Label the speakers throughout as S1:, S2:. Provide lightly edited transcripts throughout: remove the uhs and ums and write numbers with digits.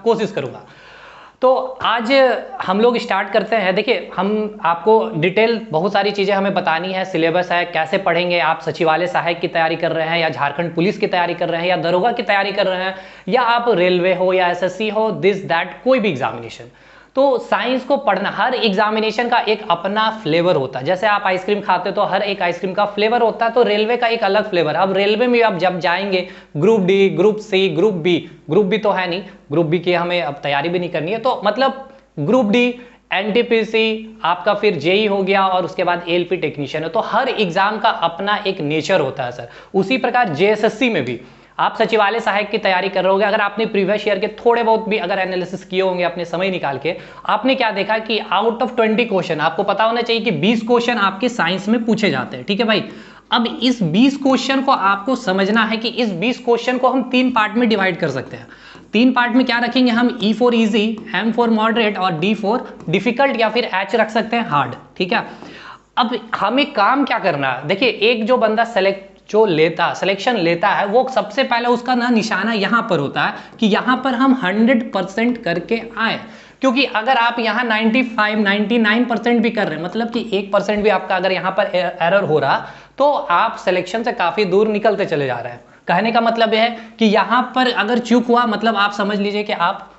S1: कोशिश करूँगा। तो आज हम लोग स्टार्ट करते हैं। देखिए, हम आपको डिटेल बहुत सारी चीज़ें हमें बतानी है, सिलेबस है, कैसे पढ़ेंगे। आप सचिवालय सहायक की तैयारी कर रहे हैं या झारखंड पुलिस की तैयारी कर रहे हैं या दरोगा की तैयारी कर रहे हैं या आप रेलवे हो या एसएससी हो, दिस दैट कोई भी एग्जामिनेशन, तो साइंस को पढ़ना, हर एग्जामिनेशन का एक अपना फ्लेवर होता है। जैसे आप आइसक्रीम खाते हो तो हर एक आइसक्रीम का फ्लेवर होता है, तो रेलवे का एक अलग फ्लेवर। अब रेलवे में आप जब जाएंगे, group D, group C, group B तो है नहीं, ग्रुप बी की हमें अब तैयारी भी नहीं करनी है, तो मतलब ग्रुप डी, एनटीपीसी, आपका फिर जेई हो गया और उसके बाद एएलपी टेक्नीशियन है। तो हर एग्जाम का अपना एक नेचर होता है सर। उसी प्रकार जेएसएससी में भी आप सचिवालय सहायक की तैयारी कर रहे होगे, अगर आपने प्रीवियस ईयर के थोड़े बहुत भी अगर एनालिसिस किए होंगे अपने समय निकाल के, आपने क्या देखा कि आउट ऑफ 20 क्वेश्चन आपको पता होना चाहिए कि 20 क्वेश्चन आपके साइंस में पूछे जाते हैं। ठीक है भाई, अब इस 20 क्वेश्चन को आपको समझना है कि इस 20 क्वेश्चन को हम 3 पार्ट में डिवाइड कर सकते हैं। 3 पार्ट में क्या रखेंगे हम, E for easy, M for moderate और डी फॉर डिफिकल्ट या फिर एच रख सकते हैं हार्ड। ठीक है, अब हमें काम क्या करना है, देखिए एक जो बंदा सिलेक्शन लेता है वो सबसे पहले उसका ना निशाना यहां पर होता है कि यहां पर हम 100% करके आए। क्योंकि अगर आप यहाँ 95, 99% भी कर रहे हैं, मतलब कि 1% भी आपका अगर यहाँ पर एरर हो रहा, तो आप सिलेक्शन से काफी दूर निकलते चले जा रहे हैं। कहने का मतलब यह है कि यहाँ पर अगर चूक हुआ, मतलब आप समझ लीजिए कि आप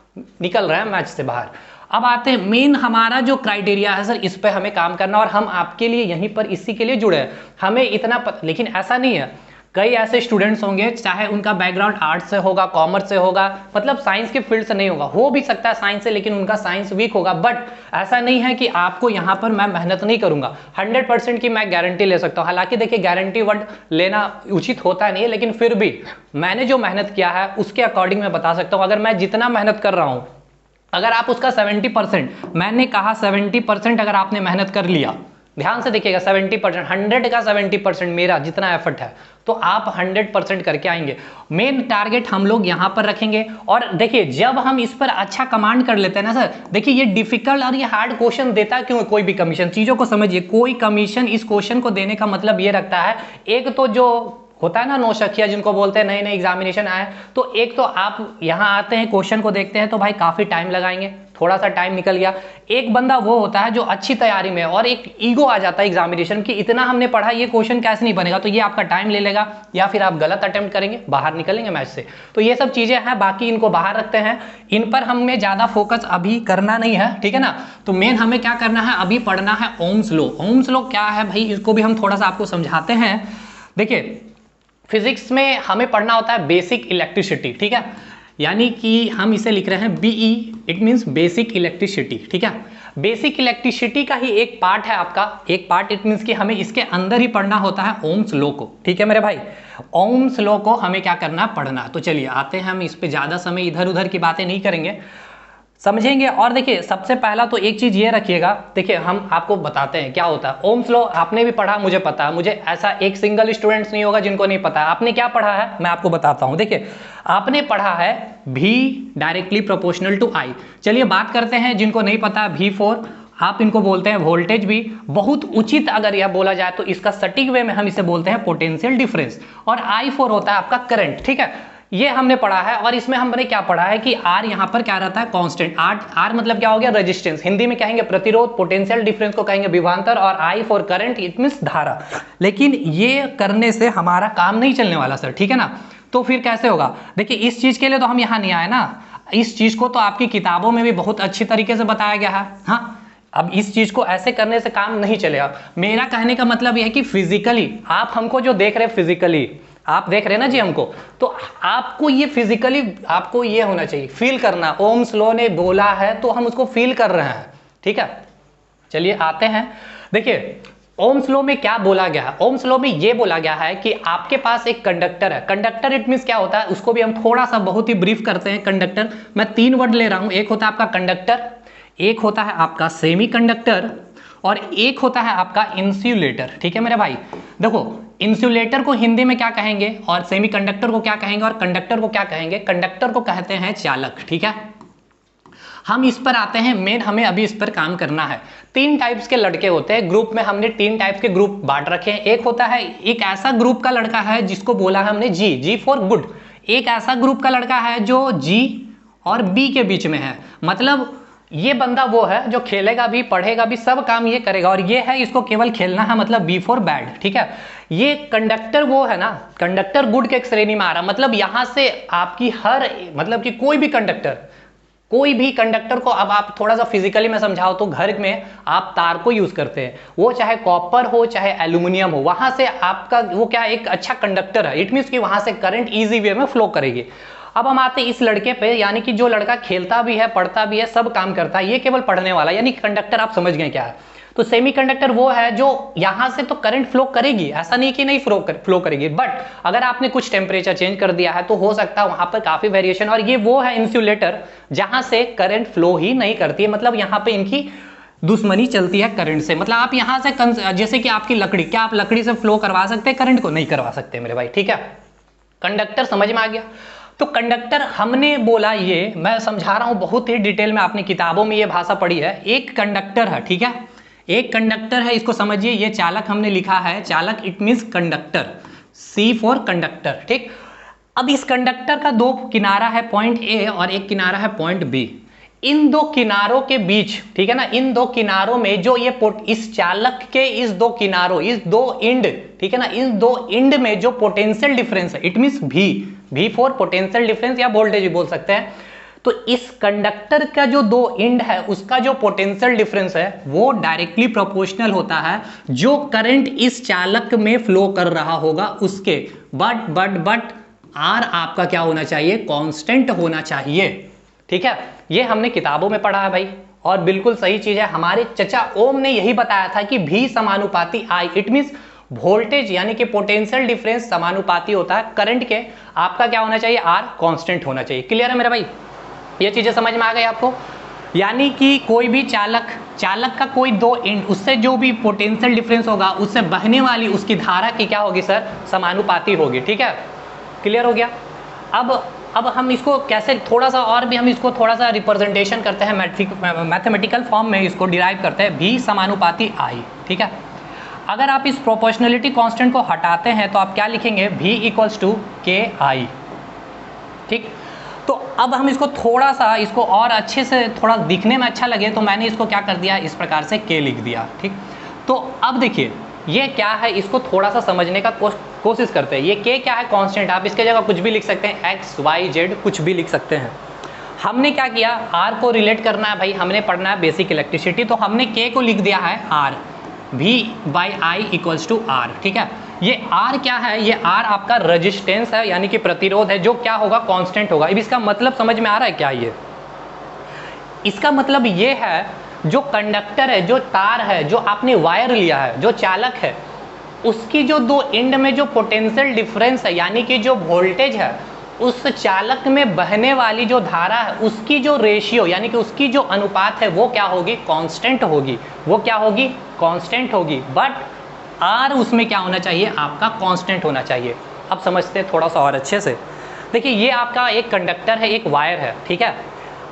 S1: निकल रहे हैं मैच से बाहर। अब आते हैं मेन हमारा जो क्राइटेरिया है सर, इस पे हमें काम करना, और हम आपके लिए यहीं पर इसी के लिए जुड़े हैं। हमें इतना लेकिन ऐसा नहीं है, कई ऐसे स्टूडेंट्स होंगे चाहे उनका बैकग्राउंड आर्ट्स से होगा, कॉमर्स से होगा, मतलब साइंस के फील्ड से नहीं होगा, हो भी सकता है साइंस से, लेकिन उनका साइंस वीक होगा। बट ऐसा नहीं है कि आपको यहाँ पर मैं मेहनत नहीं करूंगा, 100% की मैं गारंटी ले सकता हूँ। हालांकि देखिए गारंटी वर्ड लेना उचित होता नहीं है, लेकिन फिर भी मैंने जो मेहनत किया है उसके अकॉर्डिंग मैं बता सकता हूँ। अगर मैं जितना मेहनत कर रहा हूँ, अगर आप उसका 70%, मैंने कहा 70% अगर आपने मेहनत कर लिया, ध्यान से देखिएगा, 70%, 100 का 70% मेरा जितना एफर्ट है, तो आप 100% करके आएंगे। मेन टारगेट हम लोग यहां पर रखेंगे। और देखिए जब हम इस पर अच्छा कमांड कर लेते हैं ना सर, देखिए ये डिफिकल्ट और ये हार्ड क्वेश्चन देता है क्यों कोई भी कमीशन, चीजों को समझिए। कोई कमीशन इस क्वेश्चन को देने का मतलब ये रखता है, एक तो जो होता है ना नौशखिया जिनको बोलते हैं, नए नए एग्जामिनेशन आए, तो एक तो आप यहाँ आते हैं, क्वेश्चन को देखते हैं, तो भाई काफी टाइम लगाएंगे, थोड़ा सा टाइम निकल गया। एक बंदा वो होता है जो अच्छी तैयारी में, और एक ईगो आ जाता है एग्जामिनेशन की, इतना हमने पढ़ा, ये क्वेश्चन कैसे नहीं बनेगा, तो ये आपका टाइम ले लेगा, या फिर आप गलत अटेम्प्ट करेंगे, बाहर निकलेंगे मैच से। तो ये सब चीजें हैं, बाकी इनको बाहर रखते हैं, इन पर हमें ज्यादा फोकस अभी करना नहीं है। ठीक है ना, तो मेन हमें क्या करना है, अभी पढ़ना है ओम्स लॉ। ओम्स लॉ क्या है भाई, इसको भी हम थोड़ा सा आपको समझाते हैं। देखिए फिजिक्स में हमें पढ़ना होता है बेसिक इलेक्ट्रिसिटी। ठीक है, यानी कि हम इसे लिख रहे हैं BE, it means basic electricity. ठीक है, बेसिक इलेक्ट्रिसिटी का ही एक पार्ट है आपका, एक पार्ट, इट मींस कि हमें इसके अंदर ही पढ़ना होता है ओम्स लॉ को। ठीक है मेरे भाई, ओम्स लॉ को हमें क्या करना, पढ़ना। तो चलिए आते हैं, हम इस पे ज्यादा समय इधर उधर की बातें नहीं करेंगे, समझेंगे। और देखिए सबसे पहला तो एक चीज ये रखिएगा, देखिए हम आपको बताते हैं क्या होता है ओम्स लॉ। आपने भी पढ़ा, मुझे पता है, मुझे ऐसा एक सिंगल स्टूडेंट्स नहीं होगा जिनको नहीं पता है। आपने क्या पढ़ा है मैं आपको बताता हूं। देखिए आपने पढ़ा है V directly proportional to I। चलिए बात करते हैं जिनको नहीं पता, V4 आप इनको बोलते हैं वोल्टेज भी, बहुत उचित अगर यह बोला जाए तो इसका सटीक वे में हम इसे बोलते हैं पोटेंशियल डिफरेंस। और I4 होता है आपका करंट। ठीक है, ये हमने पढ़ा है। और इसमें हमने क्या पढ़ा है कि R यहाँ पर क्या रहता है, कांस्टेंट। R मतलब क्या हो गया, रेजिस्टेंस, हिंदी में कहेंगे प्रतिरोध, पोटेंशियल डिफरेंस को कहेंगे विभवांतर, और I for current, it means धारा। लेकिन ये करने से हमारा काम नहीं चलने वाला सर। ठीक है ना, तो फिर कैसे होगा, देखिए इस चीज के लिए तो हम यहाँ नहीं आए ना, इस चीज को तो आपकी किताबों में भी बहुत अच्छी तरीके से बताया गया है। हाँ, अब इस चीज को ऐसे करने से काम नहीं चलेगा। मेरा कहने का मतलब यह है कि फिजिकली आप हमको जो देख रहे हैं, फिजिकली आप देख रहे हैं ना जी हमको, तो आपको ये फिजिकली आपको ये होना चाहिए, फील करना। ओम्स लॉ ने बोला है तो हम उसको फील कर रहे हैं। ठीक है, चलिए आते हैं। देखिए ओम्स लॉ में क्या बोला गया है, ओम्स लॉ में ये बोला गया है कि आपके पास एक कंडक्टर है। कंडक्टर इट मींस क्या होता है, उसको भी हम थोड़ा सा बहुत ही ब्रीफ करते हैं। कंडक्टर मैं 3 वर्ड ले रहा हूं, एक होता है आपका कंडक्टर, एक होता है आपका सेमी कंडक्टर, और एक होता है आपका इंसुलेटर। ठीक है मेरे भाई, देखो इंसुलेटर को हिंदी में क्या कहेंगे, और सेमीकंडक्टर को क्या कहेंगे, और कंडक्टर को क्या कहेंगे, कंडक्टर को कहते हैं चालक। ठीक है, हम इस पर आते हैं, मेन हमें अभी इस पर काम करना है। 3 टाइप्स के लड़के होते हैं, ग्रुप में हमने 3 टाइप्स के ग्रुप बांट रखे हैं। एक होता है, एक ऐसा ग्रुप का लड़का है जिसको बोला है हमने जी फॉर गुड। एक ऐसा ग्रुप का लड़का है जो जी और बी के बीच में है। मतलब ये बंदा वो है जो खेलेगा भी, पढ़ेगा भी, सब काम ये करेगा, और ये है इसको केवल खेलना है, मतलब बी फॉर बैड, ठीक है। ये कंडक्टर वो है ना, कंडक्टर गुड के श्रेणी में आ रहा, मतलब यहां से आपकी हर, मतलब कि कोई भी कंडक्टर को, अब आप थोड़ा सा फिजिकली में समझाओ तो घर में आप तार को यूज करते हैं, वो चाहे कॉपर हो चाहे एल्यूमिनियम हो, वहां से आपका वो क्या एक अच्छा कंडक्टर है, इट मीन्स कि वहां से करंट इजी वे में फ्लो करेगी। अब हम आते हैं इस लड़के पे, यानी कि जो लड़का खेलता भी है, पढ़ता भी है, सब काम करता है, ये केवल पढ़ने वाला, यानी कंडक्टर आप समझ गए क्या है। तो सेमीकंडक्टर वो है जो यहां से तो करंट फ्लो करेगी, ऐसा नहीं कि नहीं फ्लो करेगी, बट अगर आपने कुछ टेम्परेचर चेंज कर दिया है तो हो सकता है वहां पर काफी वेरिएशन, और ये वो है इंसुलेटर जहां से करंट फ्लो ही नहीं करती है, मतलब यहां पे इनकी दुश्मनी चलती है करंट से। मतलब आप यहां से, जैसे कि आपकी लकड़ी, क्या आप लकड़ी से फ्लो करवा सकते हैं करंट को? नहीं करवा सकते मेरे भाई, ठीक है। कंडक्टर समझ में आ गया। तो कंडक्टर हमने बोला, ये मैं समझा रहा हूं बहुत ही डिटेल में, आपने किताबों में ये भाषा पढ़ी है। एक कंडक्टर है, ठीक है, एक कंडक्टर है, इसको समझिए, ये चालक हमने लिखा है, चालक it means conductor, C for conductor, ठीक। अब इस कंडक्टर का दो किनारा है, पॉइंट ए और एक किनारा है पॉइंट बी। इन दो किनारों के बीच, ठीक है ना, इन दो किनारों में जो ये इस चालक के इस दो किनारों, इस दो इंड, ठीक है ना, इस दो इंड में जो पोटेंशियल डिफरेंस है, इट मींस भी फॉर पोटेंशियल डिफरेंस या वोल्टेज भी बोल सकते हैं। तो इस कंडक्टर का जो दो इंड है उसका जो पोटेंशियल डिफरेंस है वो डायरेक्टली प्रोपोर्शनल होता है जो करंट इस चालक में फ्लो कर रहा होगा उसके। बट आर आपका क्या होना चाहिए? कांस्टेंट होना चाहिए, ठीक है। ये हमने किताबों में पढ़ा है भाई, और बिल्कुल सही चीज है। हमारे चचा ओम ने यही बताया था कि भी समानुपाती आई, इट मींस वोल्टेज यानी कि पोटेंशियल डिफरेंस समानुपाती होता है करंट के। आपका क्या होना चाहिए? आर कांस्टेंट होना चाहिए। क्लियर है मेरा भाई? ये चीजें समझ में आ गई आपको? यानी कि कोई भी चालक का कोई दो एंड, उससे जो भी पोटेंशियल डिफरेंस होगा उससे बहने वाली उसकी धारा की क्या होगी सर? समानुपाती होगी, ठीक है। क्लियर हो गया? अब हम इसको कैसे थोड़ा सा और भी हम इसको थोड़ा सा रिप्रेजेंटेशन करते हैं, मैथमेटिकल फॉर्म में इसको डिराइव करते हैं, भी समानुपाती आई, ठीक है। अगर आप इस प्रोपोर्शनलिटी कांस्टेंट को हटाते हैं तो आप क्या लिखेंगे? v इक्वल्स टू के आई, ठीक। तो अब हम इसको थोड़ा सा, इसको और अच्छे से थोड़ा दिखने में अच्छा लगे तो मैंने इसको क्या कर दिया, इस प्रकार से k लिख दिया, ठीक। तो अब देखिए ये क्या है, इसको थोड़ा सा समझने का कोशिश करते हैं। ये k क्या है? कांस्टेंट। आप इसके जगह कुछ भी लिख सकते हैं, x y z कुछ भी लिख सकते हैं। हमने क्या किया, r को रिलेट करना है भाई, हमने पढ़ना है बेसिक इलेक्ट्रिसिटी, तो हमने k को लिख दिया है r, v by I equals to r, ठीक है। ये R क्या है? ये R आपका रेजिस्टेंस है, यानी कि प्रतिरोध है, जो क्या होगा? कांस्टेंट होगा। अब इसका मतलब समझ में आ रहा है क्या? ये इसका मतलब ये है, जो कंडक्टर है, जो तार है, जो आपने वायर लिया है, जो चालक है, उसकी जो दो एंड में जो पोटेंशियल डिफरेंस है, यानी कि जो वोल्टेज है, उस चालक में बहने वाली जो धारा है उसकी जो रेशियो, यानी कि उसकी जो अनुपात है वो क्या होगी? कांस्टेंट होगी। वो क्या होगी? कांस्टेंट होगी। बट आर उसमें क्या होना चाहिए? आपका कांस्टेंट होना चाहिए। अब समझते हैं थोड़ा सा और अच्छे से। देखिए ये आपका एक कंडक्टर है, एक वायर है, ठीक है।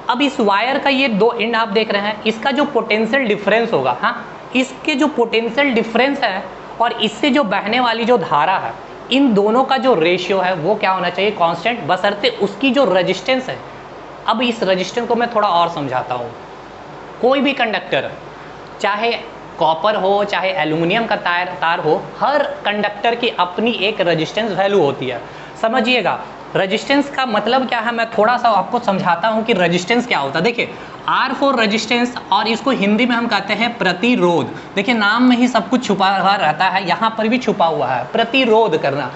S1: अब इस वायर का ये दो एंड आप देख रहे हैं, इसका जो पोटेंशियल डिफरेंस होगा, हाँ, इसके जो पोटेंशियल डिफरेंस है और इससे जो बहने वाली जो धारा है, इन दोनों का जो रेशियो है वो क्या होना चाहिए? कांस्टेंट, बशर्ते उसकी जो रेजिस्टेंस है। अब इस रेजिस्टेंस को मैं थोड़ा और समझाता हूँ। कोई भी कंडक्टर, चाहे कॉपर हो चाहे एल्यूमिनियम का तार हो, हर कंडक्टर की अपनी एक रेजिस्टेंस वैल्यू होती है। समझिएगा रेजिस्टेंस का मतलब क्या है, मैं थोड़ा सा आपको समझाता हूँ कि रेजिस्टेंस क्या होता है। देखिए R फॉर रेजिस्टेंस, और इसको हिंदी में हम कहते हैं प्रतिरोध। देखिए नाम में ही सब कुछ छुपा हुआ रहता है, यहाँ पर भी छुपा हुआ है प्रतिरोध करना।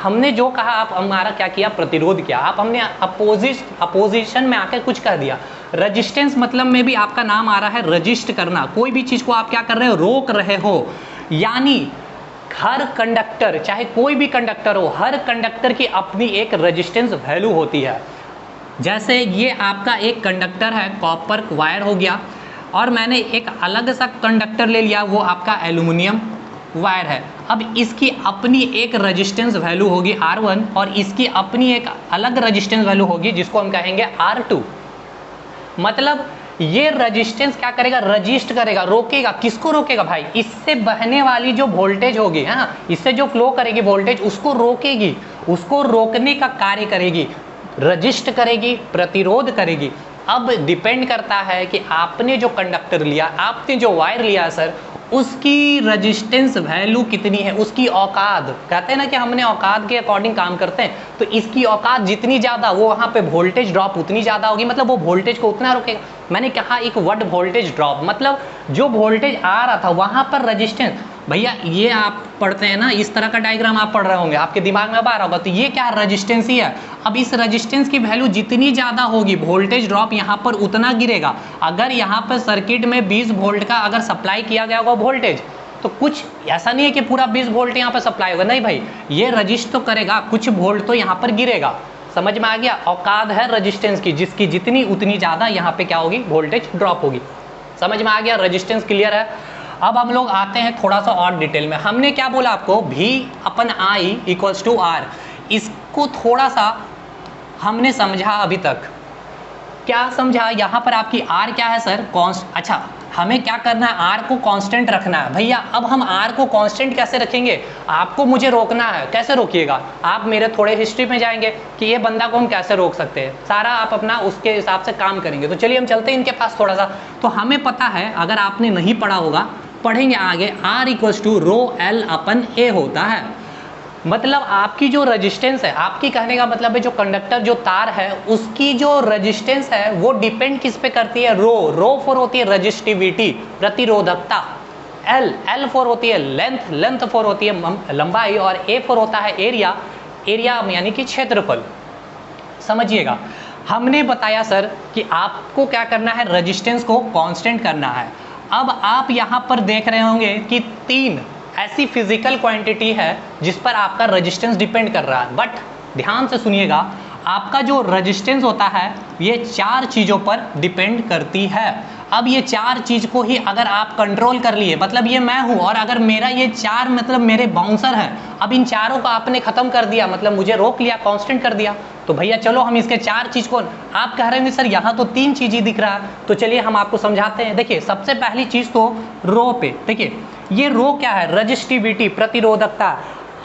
S1: हमने जो कहा, आप हमारा क्या किया? प्रतिरोध किया। हमने अपोजिशन में आकर कुछ कह दिया। रेजिस्टेंस मतलब में भी आपका नाम आ रहा है रजिस्ट करना। कोई भी चीज को आप क्या कर रहे हो? रोक रहे हो। यानी हर कंडक्टर, चाहे कोई भी कंडक्टर हो, हर कंडक्टर की अपनी एक रेजिस्टेंस वैल्यू होती है। जैसे ये आपका एक कंडक्टर है, कॉपर वायर हो गया, और मैंने एक अलग सा कंडक्टर ले लिया, वो आपका एल्यूमिनियम वायर है। अब इसकी अपनी एक रेजिस्टेंस वैल्यू होगी R1, और इसकी अपनी एक अलग रेजिस्टेंस वैल्यू होगी जिसको हम कहेंगे R2। मतलब ये रेजिस्टेंस क्या करेगा? रजिस्ट करेगा, रोकेगा। किसको रोकेगा भाई? इससे बहने वाली जो वोल्टेज होगी, है ना, इससे जो फ्लो करेगी वोल्टेज, उसको रोकेगी, उसको रोकने का कार्य करेगी। रजिस्ट करेगी, प्रतिरोध करेगी। अब डिपेंड करता है कि आपने जो कंडक्टर लिया, आपने जो वायर लिया सर, उसकी रेजिस्टेंस वैल्यू कितनी है, उसकी औकात, कहते हैं ना कि हमने औकात के अकॉर्डिंग काम करते हैं, तो इसकी औकात जितनी ज़्यादा, वो वहाँ पे वोल्टेज ड्रॉप उतनी ज़्यादा होगी, मतलब वो वोल्टेज को उतना रोकेगा। मैंने कहा एक वर्ड वोल्टेज ड्रॉप, मतलब जो वोल्टेज आ रहा था वहाँ पर रेजिस्टेंस, भैया ये आप पढ़ते हैं ना, इस तरह का डायग्राम आप पढ़ रहे होंगे, आपके दिमाग में अब आ रहा होगा, तो ये क्या रेजिस्टेंस ही है। अब इस रेजिस्टेंस की वैल्यू जितनी ज़्यादा होगी, वोल्टेज ड्रॉप यहाँ पर उतना गिरेगा। अगर यहाँ पर सर्किट में 20 वोल्ट का अगर सप्लाई किया गया होगा वोल्टेज, तो कुछ ऐसा नहीं है कि पूरा 20 वोल्ट यहाँ पर सप्लाई होगा, नहीं भाई, ये रजिस्ट तो करेगा, कुछ वोल्ट तो यहाँ पर गिरेगा। समझ में आ गया? औकात है रेजिस्टेंस की, जिसकी जितनी उतनी ज़्यादा यहाँ पे क्या होगी, वोल्टेज ड्रॉप होगी। समझ में आ गया? रेजिस्टेंस क्लियर है। अब हम लोग आते हैं थोड़ा सा और डिटेल में। हमने क्या बोला आपको, V/I = R, इसको थोड़ा सा हमने समझा अभी तक। क्या समझा? यहाँ पर आपकी R क्या है सर, अच्छा हमें क्या करना है, R को कांस्टेंट रखना है। भैया अब हम R को कांस्टेंट कैसे रखेंगे, आपको मुझे रोकना है। कैसे रोकिएगा? आप मेरे थोड़े हिस्ट्री में जाएंगे कि ये बंदा को हम कैसे रोक सकते हैं, सारा आप अपना उसके हिसाब से काम करेंगे। तो चलिए हम चलते हैं इनके पास थोड़ा सा। तो हमें पता है, अगर आपने नहीं पढ़ा होगा, पढ़ेंगे आगे, R = ρl/A होता है। मतलब आपकी जो रेजिस्टेंस है, आपकी कहने का मतलब है जो कंडक्टर, जो तार है, उसकी जो रेजिस्टेंस है वो डिपेंड किस पे करती है, रो फॉर होती है रेजिस्टिविटी, प्रतिरोधकता, L फॉर होती है लेंथ फॉर होती है लंबाई, और A फॉर होता है एरिया यानी कि क्षेत्रफल। समझिएगा, हमने बताया सर कि आपको क्या करना है, रेजिस्टेंस को कांस्टेंट करना है। अब आप यहाँ पर देख रहे होंगे कि 3 ऐसी फिजिकल क्वांटिटी है जिस पर आपका रेजिस्टेंस डिपेंड कर रहा है। बट ध्यान से सुनिएगा, आपका जो रेजिस्टेंस होता है ये 4 चीज़ों पर डिपेंड करती है। अब ये 4 चीज़ को ही अगर आप कंट्रोल कर लिए, मतलब ये मैं हूँ और अगर मेरा ये 4 मतलब मेरे बाउंसर हैं, अब इन चारों को आपने ख़त्म कर दिया, मतलब मुझे रोक लिया, कांस्टेंट कर दिया, तो भैया चलो हम इसके 4 चीज़ को, आप कह रहे हैं सर यहाँ तो 3 चीज़ ही दिख रहा है, तो चलिए हम आपको समझाते हैं। देखिए सबसे पहली चीज़ तो रो पे, देखिए ये रो क्या है, रेजिस्टिविटी, प्रतिरोधकता।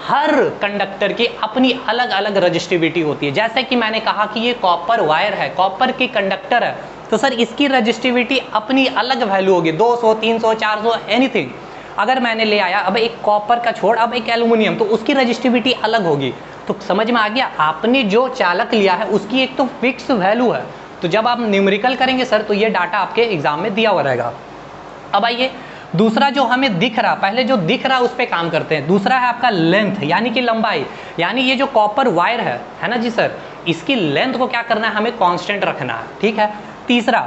S1: हर कंडक्टर की अपनी अलग अलग रेजिस्टिविटी होती है। जैसे कि मैंने कहा कि ये कॉपर वायर है, कॉपर की कंडक्टर है, तो सर इसकी रेजिस्टिविटी अपनी अलग वैल्यू होगी, 200, 300, 400, एनीथिंग। अगर मैंने ले आया अब एक कॉपर का छोड़, अब एक एल्युमिनियम, तो उसकी रेजिस्टिविटी अलग होगी। तो समझ में आ गया, आपने जो चालक लिया है उसकी एक तो फिक्स वैल्यू है। तो जब आप न्यूमेरिकल करेंगे सर, तो ये डाटा आपके एग्जाम में दिया हुआ रहेगा। अब आइए दूसरा जो हमें दिख रहा, पहले जो दिख रहा उस पर काम करते हैं। दूसरा है आपका लेंथ, यानी कि लंबाई, यानी ये जो कॉपर वायर है ना जी सर, इसकी लेंथ को क्या करना है, हमें कांस्टेंट रखना है, ठीक है। तीसरा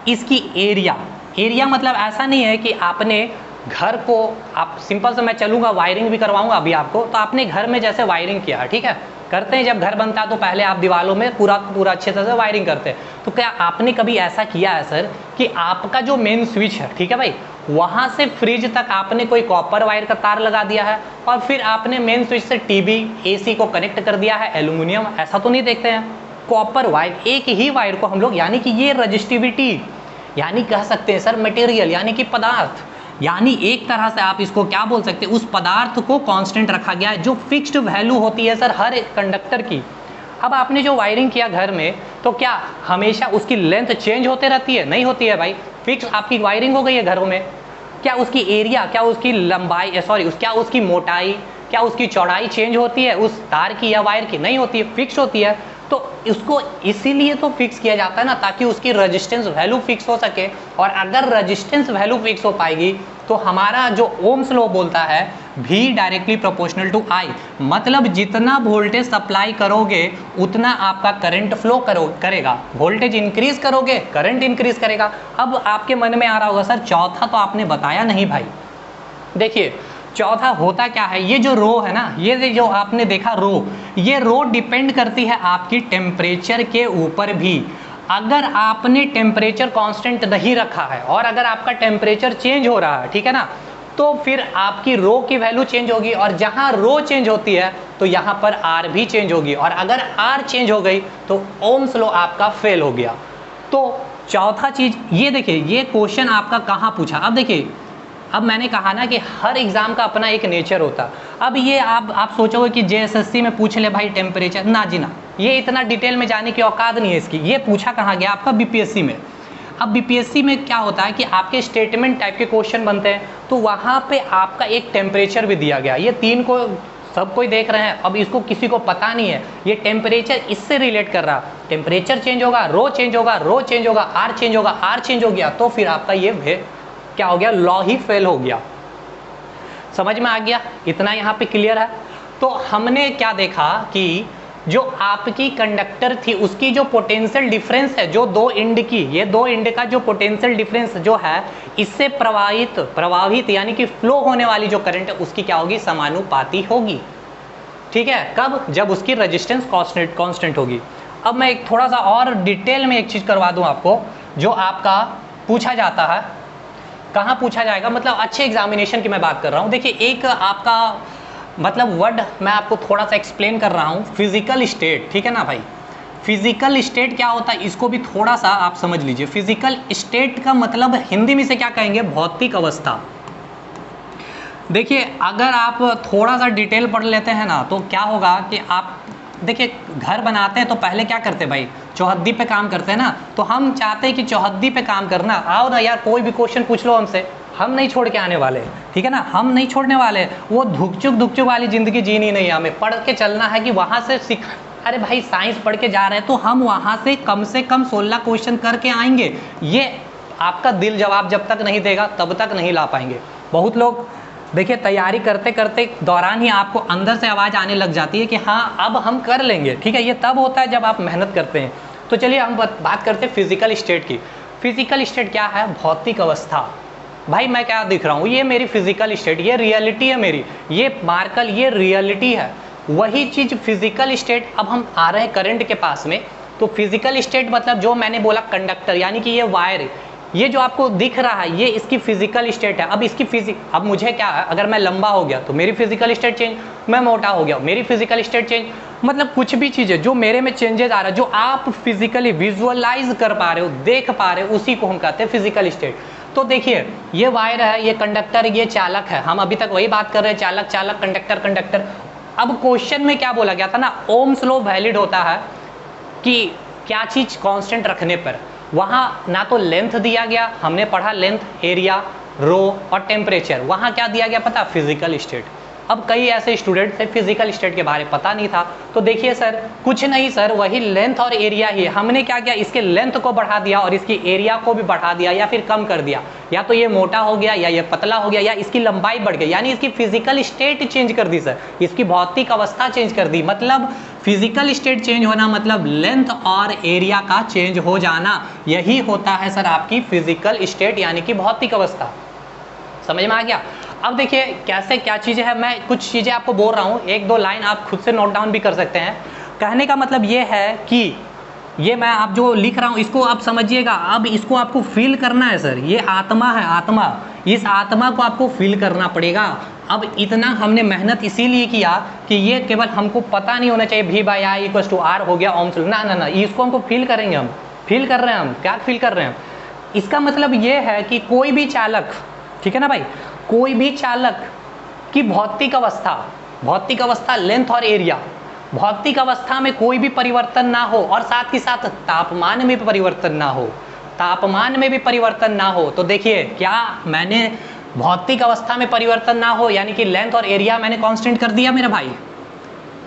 S1: इसकी एरिया मतलब ऐसा नहीं है कि आपने घर को, आप सिंपल से मैं चलूँगा, वायरिंग भी करवाऊँगा अभी आपको, तो आपने घर में जैसे वायरिंग किया, ठीक है, करते हैं जब घर बनता है तो पहले आप दीवारों में पूरा अच्छे से वायरिंग करते हैं। तो क्या आपने कभी ऐसा किया है सर कि आपका जो मेन स्विच है, ठीक है भाई, वहाँ से फ्रिज तक आपने कोई कॉपर वायर का तार लगा दिया है और फिर आपने मेन स्विच से टीवी AC को कनेक्ट कर दिया है एल्युमिनियम? ऐसा तो नहीं देखते हैं। कॉपर वायर, एक ही वायर को हम लोग, यानी कि ये रेजिस्टिविटी, यानी कह सकते हैं सर मटेरियल, यानी कि पदार्थ, यानी एक तरह से आप इसको क्या बोल सकते हैं, उस पदार्थ को कांस्टेंट रखा गया है, जो फिक्स्ड वैल्यू होती है सर हर एक कंडक्टर की। अब आपने जो वायरिंग किया घर में, तो क्या हमेशा उसकी लेंथ चेंज होते रहती है? नहीं होती है भाई, फिक्स आपकी वायरिंग हो गई है घरों में। क्या उसकी एरिया, क्या उसकी लंबाई, क्या उसकी मोटाई, क्या उसकी चौड़ाई चेंज होती है उस तार की या वायर की? नहीं होती है, फिक्स होती है। तो इसको इसीलिए तो फिक्स किया जाता है ना, ताकि उसकी रेजिस्टेंस वैल्यू फिक्स हो सके। और अगर रेजिस्टेंस वैल्यू फिक्स हो पाएगी तो हमारा जो ओम्स लॉ बोलता है, V directly proportional to I, मतलब जितना वोल्टेज सप्लाई करोगे उतना आपका करंट फ्लो करेगा। वोल्टेज इंक्रीज करोगे, करंट इंक्रीज करेगा। अब आपके मन में आ रहा होगा सर चौथा तो आपने बताया नहीं भाई। देखिए चौथा होता क्या है, ये जो रो है ना, ये जो आपने देखा रो, ये रो डिपेंड करती है आपकी टेम्परेचर के ऊपर भी। अगर आपने टेम्परेचर कांस्टेंट नहीं रखा है और अगर आपका टेम्परेचर चेंज हो रहा है, ठीक है ना, तो फिर आपकी रो की वैल्यू चेंज होगी, और जहां रो चेंज होती है तो यहां पर R भी चेंज होगी, और अगर R चेंज हो गई तो ओम्स लॉ आपका फेल हो गया। तो चौथा चीज ये देखिए, ये क्वेश्चन आपका कहाँ पूछा। अब देखिए, अब मैंने कहा ना कि हर एग्जाम का अपना एक नेचर होता। अब ये आप सोचोगे कि JSSC में पूछ ले भाई टेम्परेचर, ना जी ना, ये इतना डिटेल में जाने की औकात नहीं है इसकी। ये पूछा कहाँ गया आपका बीपीएससी में। अब बीपीएससी में क्या होता है कि आपके स्टेटमेंट टाइप के क्वेश्चन बनते हैं, तो वहाँ पे आपका एक टेम्परेचर भी दिया गया। ये 3 को सब कोई देख रहे हैं, अब इसको किसी को पता नहीं है, ये टेम्परेचर इससे रिलेट कर रहा। टेम्परेचर चेंज होगा, रो चेंज होगा, रो चेंज होगा, आर चेंज होगा, आर चेंज हो गया, तो फिर आपका ये क्या हो गया, लॉ ही फेल हो गया। समझ में आ गया? इतना यहाँ पे क्लियर है। तो हमने क्या देखा कि जो आपकी कंडक्टर थी उसकी जो पोटेंशियल डिफरेंस है, जो 2 इंड की, ये 2 इंड का जो पोटेंशियल डिफरेंस जो है, इससे प्रवाहित यानी कि फ्लो होने वाली जो करंट है उसकी क्या होगी, समानुपाती होगी। ठीक है, कब? जब उसकी रेजिस्टेंस कांस्टेंट होगी। अब मैं एक थोड़ा सा और डिटेल में एक चीज करवा दूं आपको, जो आपका पूछा जाता है। कहाँ पूछा जाएगा, मतलब अच्छे एग्जामिनेशन की मैं बात कर रहा हूँ। देखिए, एक आपका मतलब वर्ड मैं आपको थोड़ा सा एक्सप्लेन कर रहा हूँ, फिजिकल स्टेट। ठीक है ना भाई? फिजिकल स्टेट क्या होता है, इसको भी थोड़ा सा आप समझ लीजिए। फिजिकल स्टेट का मतलब हिंदी में से क्या कहेंगे, भौतिक अवस्था। देखिए, अगर आप थोड़ा सा डिटेल पढ़ लेते हैं ना, तो क्या होगा कि आप देखिए, घर बनाते हैं तो पहले क्या करते हैं भाई, चौहद्दी पे काम करते हैं ना। तो हम चाहते हैं कि चौहद्दी पे काम करना, आओ ना यार, कोई भी क्वेश्चन पूछ लो हमसे, हम नहीं छोड़ के आने वाले। ठीक है ना, हम नहीं छोड़ने वाले। वो धुकचुक वाली ज़िंदगी जीनी नहीं है, हमें पढ़ के चलना है कि वहाँ से सीख। अरे भाई, साइंस पढ़ के जा रहे हैं तो हम वहाँ से कम 16 क्वेश्चन करके आएंगे। ये आपका दिल जवाब जब तक नहीं देगा तब तक नहीं ला पाएंगे। बहुत लोग देखिए, तैयारी करते करते दौरान ही आपको अंदर से आवाज़ आने लग जाती है कि हाँ अब हम कर लेंगे। ठीक है, ये तब होता है जब आप मेहनत करते हैं। तो चलिए हम बात करते हैं फिजिकल स्टेट की। फिजिकल स्टेट क्या है, भौतिक अवस्था। भाई मैं क्या दिख रहा हूँ, ये मेरी फिजिकल स्टेट, ये रियलिटी है मेरी, ये मार्कल, ये रियलिटी है। वही चीज़ फिजिकल स्टेट, अब हम आ रहे हैं करंट के पास में। तो फिजिकल स्टेट मतलब जो मैंने बोला कंडक्टर, यानी कि ये वायर, ये जो आपको दिख रहा है, ये इसकी फिजिकल स्टेट है। अब इसकी अब मुझे क्या है, अगर मैं लंबा हो गया तो मेरी फिजिकल स्टेट चेंज, मैं मोटा हो गया मेरी फिजिकल स्टेट चेंज। मतलब कुछ भी चीज़ें जो मेरे में चेंजेस आ रहा है, जो आप फिजिकली विजुअलाइज कर पा रहे हो, देख पा रहे हो, उसी को हम कहते हैं फिजिकल स्टेट। तो देखिए, ये वायर है, ये कंडक्टर, ये चालक है। हम अभी तक वही बात कर रहे हैं, चालक चालक, कंडक्टर कंडक्टर। अब क्वेश्चन में क्या बोला गया था ना, ओम्स लॉ वैलिड होता है कि क्या चीज़ कांस्टेंट रखने पर। वहाँ ना तो लेंथ दिया गया, हमने पढ़ा लेंथ, एरिया, रो और टेम्परेचर। वहाँ क्या दिया गया पता, फिजिकल स्टेट। अब कई ऐसे स्टूडेंट थे फिजिकल स्टेट के बारे में पता नहीं था, तो देखिए सर, कुछ नहीं सर, वही लेंथ और एरिया ही है। हमने क्या किया, इसके लेंथ को बढ़ा दिया और इसकी एरिया को भी बढ़ा दिया या फिर कम कर दिया। या तो ये मोटा हो गया, या ये पतला हो गया, या इसकी लंबाई बढ़ गई, यानी इसकी फिजिकल स्टेट चेंज कर दी सर, इसकी भौतिक अवस्था चेंज कर दी। मतलब फिजिकल स्टेट चेंज होना मतलब लेंथ और एरिया का चेंज हो जाना, यही होता है सर आपकी फिजिकल स्टेट यानी कि भौतिक अवस्था। समझ में आ गया? अब देखिए कैसे क्या चीज़ें हैं, मैं कुछ चीज़ें आपको बोल रहा हूँ, 1-2 लाइन आप खुद से नोट डाउन भी कर सकते हैं। कहने का मतलब ये है कि ये मैं आप जो लिख रहा हूँ इसको आप समझिएगा। अब इसको आपको फील करना है सर, ये आत्मा है, आत्मा, इस आत्मा को आपको फील करना पड़ेगा। अब इतना हमने मेहनत इसीलिए किया कि ये केवल हमको पता नहीं होना चाहिए V/I = R हो गया ओम्स लॉ, ना, इसको हमको फील करेंगे। हम फील कर रहे हैं, हम क्या फील कर रहे हैं, इसका मतलब ये है कि कोई भी चालक, ठीक है ना भाई, कोई भी चालक की भौतिक अवस्था लेंथ और एरिया, भौतिक अवस्था में कोई भी परिवर्तन ना हो और साथ ही साथ तापमान में भी परिवर्तन ना हो, तो देखिए क्या मैंने भौतिक अवस्था में परिवर्तन ना हो यानी कि लेंथ और एरिया मैंने कांस्टेंट कर दिया मेरे भाई,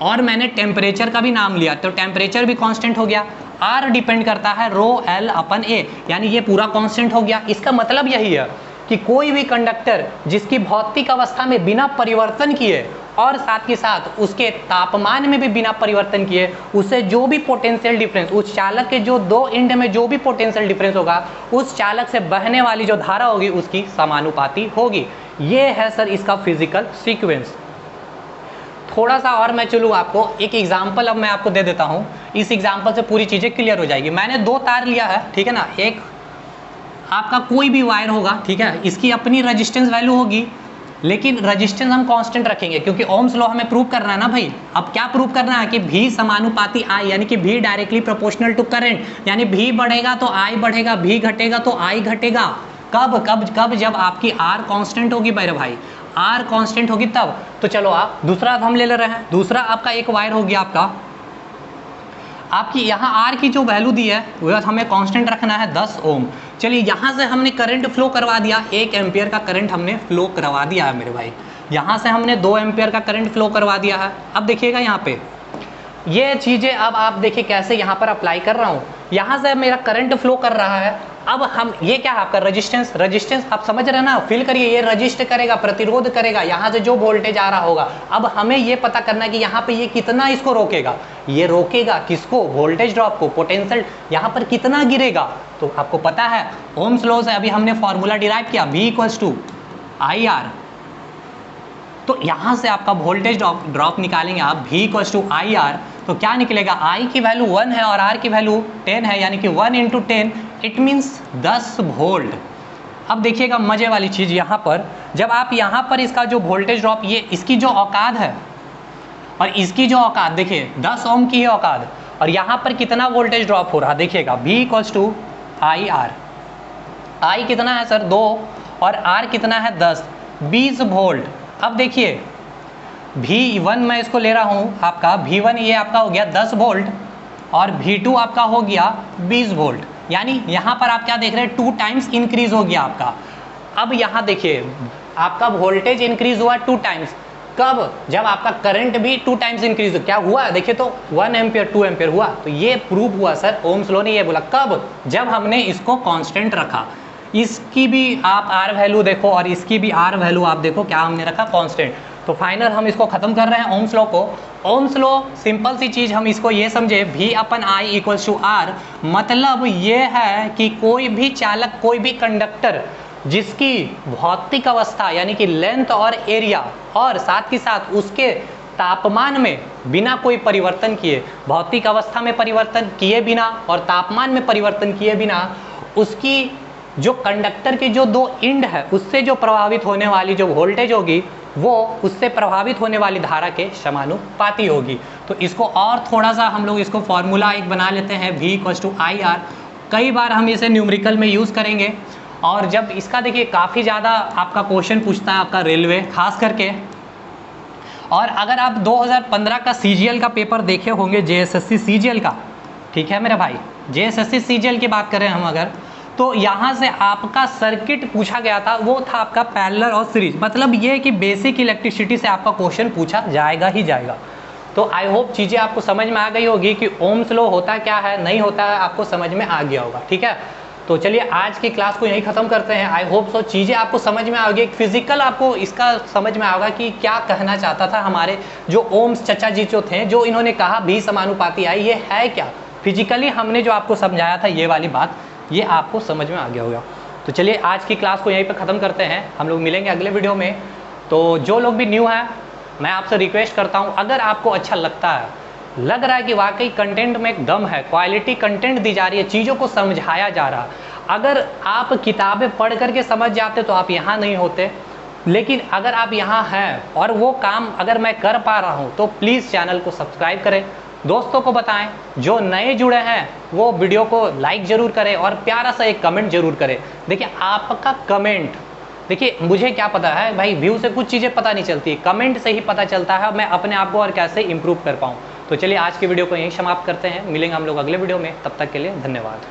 S1: और मैंने टेम्परेचर का भी नाम लिया तो टेम्परेचर भी कांस्टेंट हो गया। R डिपेंड करता है ρL/A, यानी ये पूरा कांस्टेंट हो गया। इसका मतलब यही है कि कोई भी कंडक्टर जिसकी भौतिक अवस्था में बिना परिवर्तन किए और साथ ही साथ उसके तापमान में भी बिना परिवर्तन किए, उसे जो भी पोटेंशियल डिफरेंस, उस चालक के जो 2 एंड में जो भी पोटेंशियल डिफरेंस होगा, उस चालक से बहने वाली जो धारा होगी उसकी समानुपाती होगी। ये है सर इसका फिजिकल सीक्वेंस। थोड़ा सा और मैं चलूँ आपको एक एग्जाम्पल अब मैं आपको दे देता हूँ, इस एग्जाम्पल से पूरी चीज़ें क्लियर हो जाएगी। मैंने 2 तार लिया है, ठीक है ना, एक आपका कोई भी वायर होगा, ठीक है, इसकी अपनी रेजिस्टेंस वैल्यू होगी, लेकिन रेजिस्टेंस हम कांस्टेंट रखेंगे क्योंकि ओम्स लॉ हमें प्रूव करना है ना भाई। अब क्या प्रूव करना है कि V समानुपाती I, यानी कि V directly proportional to current, यानी V बढ़ेगा तो I बढ़ेगा, V घटेगा तो I घटेगा। कब जब आपकी R कांस्टेंट होगी मेरे भाई, R कांस्टेंट होगी तब। तो चलो आप दूसरा हम ले रहे हैं। दूसरा आपका एक वायर हो गया आपका, आपकी यहाँ आर की जो वैल्यू दी है वो हमें कांस्टेंट रखना है 10 ओम। चलिए यहाँ से हमने करंट फ्लो करवा दिया, 1 एम्पियर का करंट हमने फ्लो करवा दिया है मेरे भाई। यहाँ से हमने 2 एम्पियर का करंट फ्लो करवा दिया है। अब देखिएगा यहाँ पे ये चीज़ें, अब आप देखिए कैसे यहाँ पर अप्लाई कर रहा हूँ। यहाँ से मेरा करंट फ्लो कर रहा है। अब हम ये क्या आपका रजिस्टेंस आप समझ रहे हैं ना, फील करिए, ये रजिस्ट करेगा, प्रतिरोध करेगा यहाँ से जो वोल्टेज आ रहा होगा। अब हमें ये पता करना है कि यहाँ पे ये कितना इसको रोकेगा, ये रोकेगा किसको, वोल्टेज ड्रॉप को, पोटेंशियल यहाँ पर कितना गिरेगा। तो आपको पता है ओम्स लॉ से अभी हमने फॉर्मूला डिराइव किया, V = IR। तो यहाँ से आपका वोल्टेज ड्रॉप निकालेंगे आप, V = IR। तो क्या निकलेगा, I की वैल्यू 1 है और R की वैल्यू 10 है, यानी कि 1 × 10 इट मीन्स 10 वोल्ट। अब देखिएगा मजे वाली चीज़ यहाँ पर, जब आप यहाँ पर इसका जो वोल्टेज ड्रॉप, ये इसकी जो औकात है और इसकी जो औकात देखिए 10 ओम की है औकात, और यहाँ पर कितना वोल्टेज ड्रॉप हो रहा देखिएगा, V = IR। I कितना है सर 2 और R कितना है 10, 20 वोल्ट। अब देखिए V1 मैं इसको ले रहा हूँ आपका, V1 ये आपका हो गया 10 वोल्ट और V2 आपका हो गया 20 वोल्ट, यानी यहाँ पर आप क्या देख रहे हैं 2 टाइम्स इंक्रीज हो गया आपका। अब यहाँ देखिए आपका वोल्टेज इंक्रीज हुआ 2 टाइम्स, कब, जब आपका करंट भी 2 टाइम्स इंक्रीज क्या हुआ, देखिए तो 1 एम्पियर 2 एम्पियर हुआ। तो ये प्रूव हुआ सर, ओम्स लॉ ने ये बोला, कब, जब हमने इसको कांस्टेंट रखा। इसकी भी आप आर वैल्यू देखो और इसकी भी आर वैल्यू आप देखो, क्या हमने रखा कांस्टेंट। तो फाइनल हम इसको खत्म कर रहे हैं ओम्स लॉ को। ओम्स लॉ सिंपल सी चीज़ हम इसको ये समझे, V/I = R, मतलब ये है कि कोई भी चालक, कोई भी कंडक्टर जिसकी भौतिक अवस्था यानी कि लेंथ और एरिया और साथ ही साथ उसके तापमान में बिना कोई परिवर्तन किए, भौतिक अवस्था में परिवर्तन किए बिना और तापमान में परिवर्तन किए बिना, उसकी जो कंडक्टर के जो 2 एंड है उससे जो प्रभावित होने वाली जो वोल्टेज होगी वो उससे प्रभावित होने वाली धारा के समानुपाती होगी। तो इसको और थोड़ा सा हम लोग इसको फॉर्मूला एक बना लेते हैं, V = IR। कई बार हम इसे न्यूमेरिकल में यूज़ करेंगे, और जब इसका देखिए काफ़ी ज़्यादा आपका क्वेश्चन पूछता है आपका रेलवे खास करके। और अगर आप 2015 का CGL का पेपर देखे होंगे, JSSC CGL का, ठीक है मेरे भाई, JSSC CGL की बात करें हम अगर, तो यहाँ से आपका सर्किट पूछा गया था, वो था आपका पैरेलल और सीरीज। मतलब ये कि बेसिक इलेक्ट्रिसिटी से आपका क्वेश्चन पूछा जाएगा ही जाएगा। तो आई होप चीज़ें आपको समझ में आ गई होगी कि ओम्स लॉ होता क्या है, नहीं होता है, आपको समझ में आ गया होगा। ठीक है, तो चलिए आज की क्लास को यहीं ख़त्म करते हैं। आई होप सो चीज़ें आपको समझ में आ गई, फिजिकल आपको इसका समझ में आएगा कि क्या कहना चाहता था हमारे जो ओम्स चचा जी जो थे, जो इन्होंने कहा V समानुपाती I, ये है क्या, फिजिकली हमने जो आपको समझाया था ये वाली बात, ये आपको समझ में आ गया होगा। तो चलिए आज की क्लास को यहीं पे ख़त्म करते हैं, हम लोग मिलेंगे अगले वीडियो में। तो जो लोग भी न्यू हैं, मैं आपसे रिक्वेस्ट करता हूं, अगर आपको अच्छा लगता है, लग रहा है कि वाकई कंटेंट में एक दम है, क्वालिटी कंटेंट दी जा रही है, चीज़ों को समझाया जा रहा, अगर आप किताबें पढ़ करके समझ जाते तो आप यहाँ नहीं होते, लेकिन अगर आप यहाँ हैं और वो काम अगर मैं कर पा रहा हूँ तो प्लीज़ चैनल को सब्सक्राइब करें, दोस्तों को बताएं, जो नए जुड़े हैं वो वीडियो को लाइक ज़रूर करें और प्यारा सा एक कमेंट ज़रूर करें। देखिए आपका कमेंट, देखिए मुझे क्या पता है भाई, व्यू से कुछ चीज़ें पता नहीं चलती, कमेंट से ही पता चलता है मैं अपने आप को और कैसे इम्प्रूव कर पाऊँ। तो चलिए आज की वीडियो को यहीं समाप्त करते हैं, मिलेंगे हम लोग अगले वीडियो में, तब तक के लिए धन्यवाद।